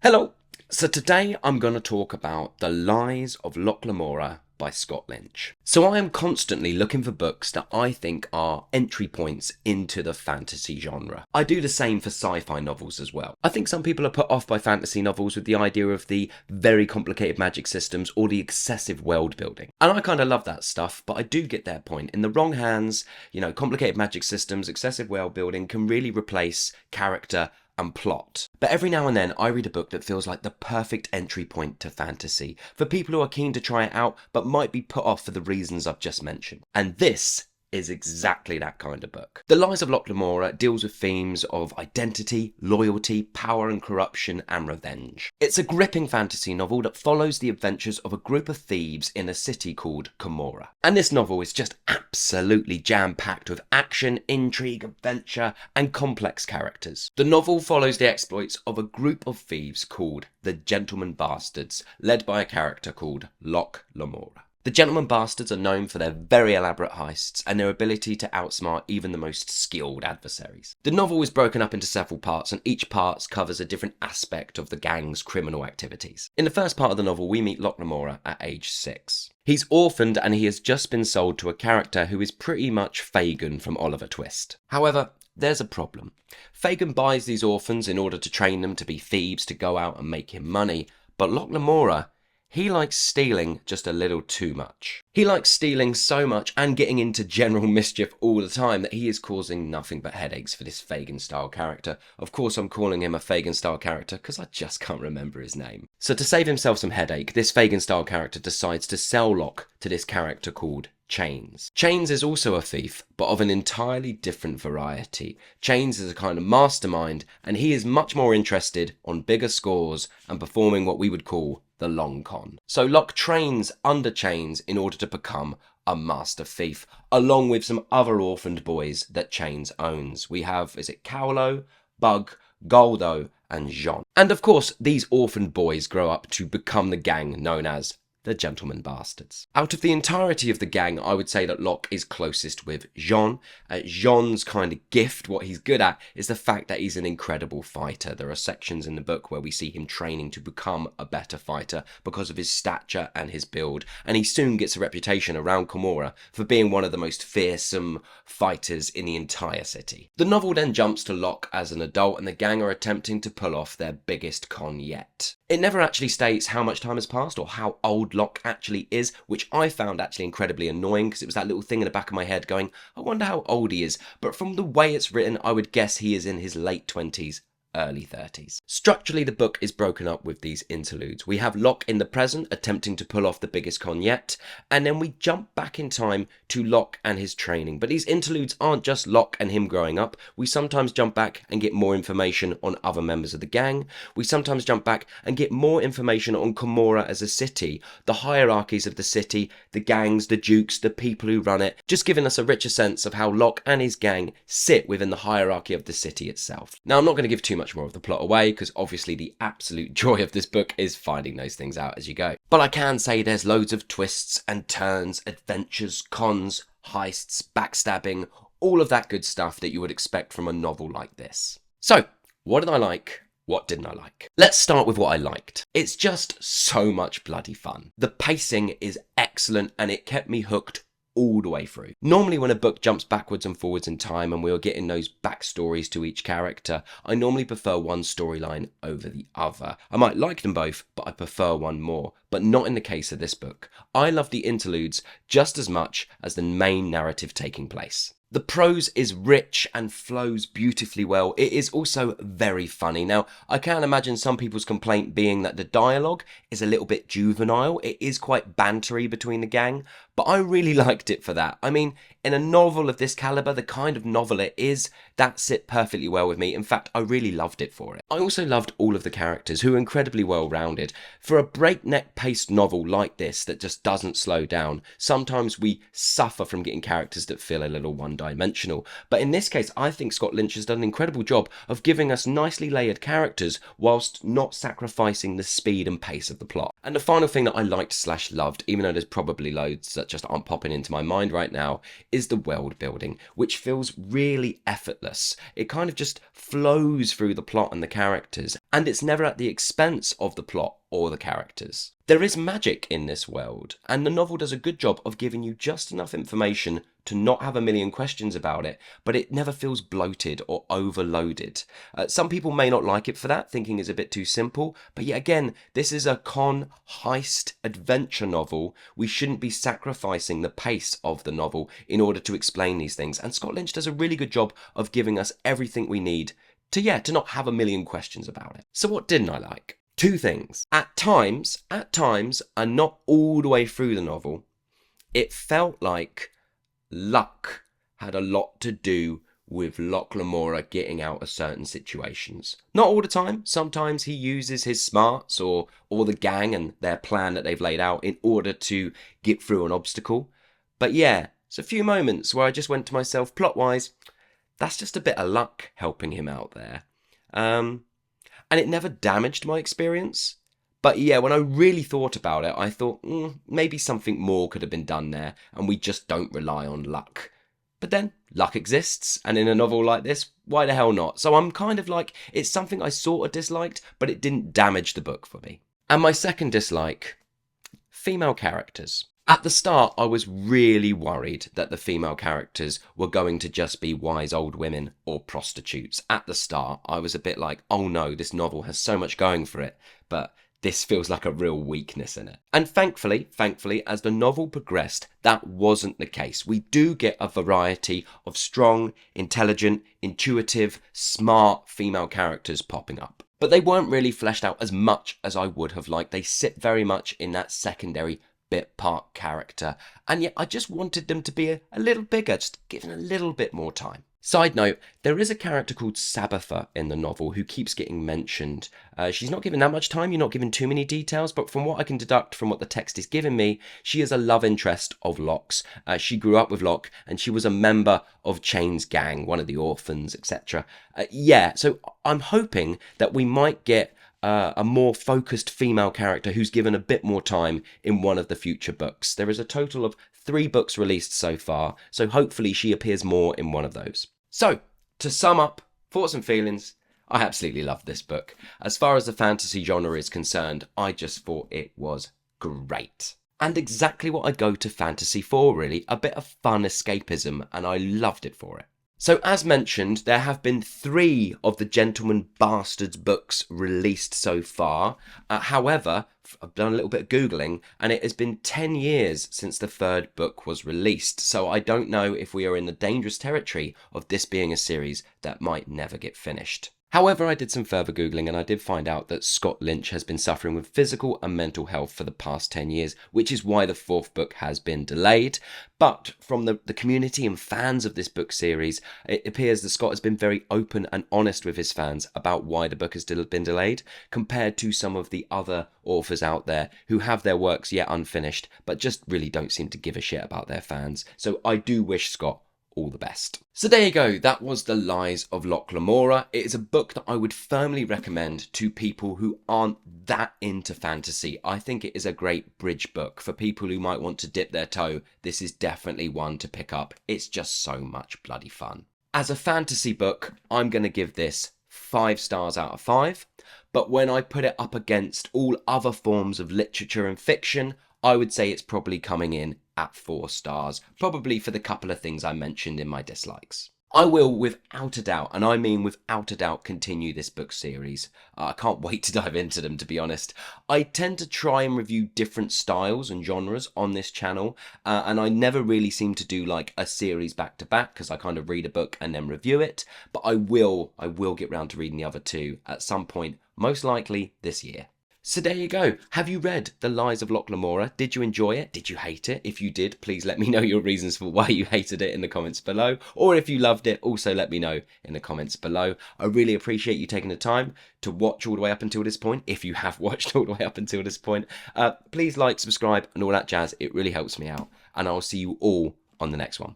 Hello! So today I'm going to talk about The Lies of Locke Lamora by Scott Lynch. So I am constantly looking for books that I think are entry points into the fantasy genre. I do the same for sci-fi novels as well. I think some people are put off by fantasy novels with the idea of the very complicated magic systems or the excessive world building. And I kind of love that stuff, but I do get their point. In the wrong hands, complicated magic systems, excessive world building can really replace character and plot. But every now and then I read a book that feels like the perfect entry point to fantasy for people who are keen to try it out but might be put off for the reasons I've just mentioned. And this is exactly that kind of book. The Lies of Locke Lamora deals with themes of identity, loyalty, power and corruption, and revenge. It's a gripping fantasy novel that follows the adventures of a group of thieves in a city called Camorr. And this novel is just absolutely jam-packed with action, intrigue, adventure, and complex characters. The novel follows the exploits of a group of thieves called the Gentlemen Bastards, led by a character called Locke Lamora. The Gentlemen Bastards are known for their very elaborate heists and their ability to outsmart even the most skilled adversaries. The novel is broken up into several parts, and each part covers a different aspect of the gang's criminal activities. In the first part of the novel, we meet Locke Lamora at age 6. He's orphaned and he has just been sold to a character who is pretty much Fagin from Oliver Twist. However, there's a problem. Fagin buys these orphans in order to train them to be thieves to go out and make him money, but Locke Lamora, he likes stealing just a little too much. He likes stealing so much and getting into general mischief all the time that he is causing nothing but headaches for this Fagin-style character. Of course, I'm calling him a Fagin-style character because I just can't remember his name. So to save himself some headache, this Fagin-style character decides to sell Locke to this character called Chains. Chains is also a thief, but of an entirely different variety. Chains is a kind of mastermind, and he is much more interested on bigger scores and performing what we would call the long con. So Locke trains under Chains in order to become a master thief, along with some other orphaned boys that Chains owns. We have, Cowlo, Bug, Goldo, and Jean. And of course, these orphaned boys grow up to become the gang known as the Gentlemen Bastards. Out of the entirety of the gang, I would say that Locke is closest with Jean. Jean's kind of gift, what he's good at, is the fact that he's an incredible fighter. There are sections in the book where we see him training to become a better fighter because of his stature and his build, and he soon gets a reputation around Camorr for being one of the most fearsome fighters in the entire city. The novel then jumps to Locke as an adult, and the gang are attempting to pull off their biggest con yet. It never actually states how much time has passed or how old Locke actually is, which I found actually incredibly annoying because it was that little thing in the back of my head going, I wonder how old he is, but from the way it's written, I would guess he is in his late 20s. Early 30s. Structurally, the book is broken up with these interludes. We have Locke in the present attempting to pull off the biggest con yet, and then we jump back in time to Locke and his training. But these interludes aren't just Locke and him growing up. We sometimes jump back and get more information on other members of the gang. We sometimes jump back and get more information on Camorr as a city, the hierarchies of the city, the gangs, the dukes, the people who run it, just giving us a richer sense of how Locke and his gang sit within the hierarchy of the city itself. Now, I'm not going to give too much more of the plot away because obviously the absolute joy of this book is finding those things out as you go. But I can say there's loads of twists and turns, adventures, cons, heists, backstabbing, all of that good stuff that you would expect from a novel like this. So, what did I like? What didn't I like? Let's start with what I liked. It's just so much bloody fun. The pacing is excellent and it kept me hooked all the way through. Normally when a book jumps backwards and forwards in time and we are getting those backstories to each character, I normally prefer one storyline over the other. I might like them both, but I prefer one more. But not in the case of this book. I love the interludes just as much as the main narrative taking place. The prose is rich and flows beautifully well. It is also very funny. Now, I can imagine some people's complaint being that the dialogue is a little bit juvenile. It is quite bantery between the gang, but I really liked it for that. I mean, in a novel of this caliber, the kind of novel it is, that sit perfectly well with me. In fact, I really loved it for it. I also loved all of the characters, who are incredibly well rounded. For a breakneck paced novel like this that just doesn't slow down, sometimes we suffer from getting characters that feel a little one-dimensional. one-dimensional. But in this case, I think Scott Lynch has done an incredible job of giving us nicely layered characters whilst not sacrificing the speed and pace of the plot. And the final thing that I liked/loved, even though there's probably loads that just aren't popping into my mind right now, is the world building, which feels really effortless. It kind of just flows through the plot and the characters, and it's never at the expense of the plot or the characters. There is magic in this world, and the novel does a good job of giving you just enough information to not have a million questions about it, but it never feels bloated or overloaded. Some people may not like it for that, thinking it's a bit too simple, but yet again, this is a con, heist, adventure novel. We shouldn't be sacrificing the pace of the novel in order to explain these things, and Scott Lynch does a really good job of giving us everything we need to not have a million questions about it. So what didn't I like? Two things. At times, and not all the way through the novel, it felt like luck had a lot to do with Locke Lamora getting out of certain situations. Not all the time. Sometimes he uses his smarts or the gang and their plan that they've laid out in order to get through an obstacle. But yeah, it's a few moments where I just went to myself, plot-wise, that's just a bit of luck helping him out there. And it never damaged my experience. But yeah, when I really thought about it, I thought maybe something more could have been done there, and we just don't rely on luck. But then, luck exists, and in a novel like this, why the hell not? So I'm kind of like, it's something I sort of disliked, but it didn't damage the book for me. And my second dislike, female characters. At the start, I was really worried that the female characters were going to just be wise old women or prostitutes. At the start, I was a bit like, oh no, this novel has so much going for it, but this feels like a real weakness in it. And thankfully, as the novel progressed, that wasn't the case. We do get a variety of strong, intelligent, intuitive, smart female characters popping up. But they weren't really fleshed out as much as I would have liked. They sit very much in that secondary bit part character, and yet I just wanted them to be a little bigger, just given a little bit more time. Side note, there is a character called Sabbatha in the novel who keeps getting mentioned. She's not given that much time, you're not given too many details, but from what I can deduct from what the text is giving me, she is a love interest of Locke's. She grew up with Locke, and she was a member of Chain's gang, one of the orphans, etc. So I'm hoping that we might get a more focused female character who's given a bit more time in one of the future books. There is a total of 3 books released so far, so hopefully she appears more in one of those. So, to sum up, thoughts and feelings, I absolutely love this book. As far as the fantasy genre is concerned, I just thought it was great. And exactly what I go to fantasy for, really, a bit of fun escapism, and I loved it for it. So as mentioned, there have been 3 of the Gentleman Bastards books released so far. However, I've done a little bit of Googling, and it has been 10 years since the 3rd book was released. So I don't know if we are in the dangerous territory of this being a series that might never get finished. However, I did some further Googling and I did find out that Scott Lynch has been suffering with physical and mental health for the past 10 years, which is why the 4th book has been delayed. But from the community and fans of this book series, it appears that Scott has been very open and honest with his fans about why the book has been delayed, compared to some of the other authors out there who have their works yet unfinished, but just really don't seem to give a shit about their fans. So I do wish Scott all the best. So there you go, that was The Lies of Locke Lamora. It is a book that I would firmly recommend to people who aren't that into fantasy. I think it is a great bridge book. For people who might want to dip their toe, this is definitely one to pick up. It's just so much bloody fun. As a fantasy book, I'm going to give this 5 stars out of 5. But when I put it up against all other forms of literature and fiction, I would say it's probably coming in at 4 stars, probably for the couple of things I mentioned in my dislikes. I will, without a doubt, and I mean without a doubt, continue this book series. I can't wait to dive into them, to be honest. I tend to try and review different styles and genres on this channel, and I never really seem to do like a series back to back, because I kind of read a book and then review it, but I will get round to reading the other 2 at some point, most likely this year. So there you go. Have you read The Lies of Locke Lamora? Did you enjoy it? Did you hate it? If you did, please let me know your reasons for why you hated it in the comments below. Or if you loved it, also let me know in the comments below. I really appreciate you taking the time to watch all the way up until this point. If you have watched all the way up until this point, please like, subscribe and all that jazz. It really helps me out. And I'll see you all on the next one.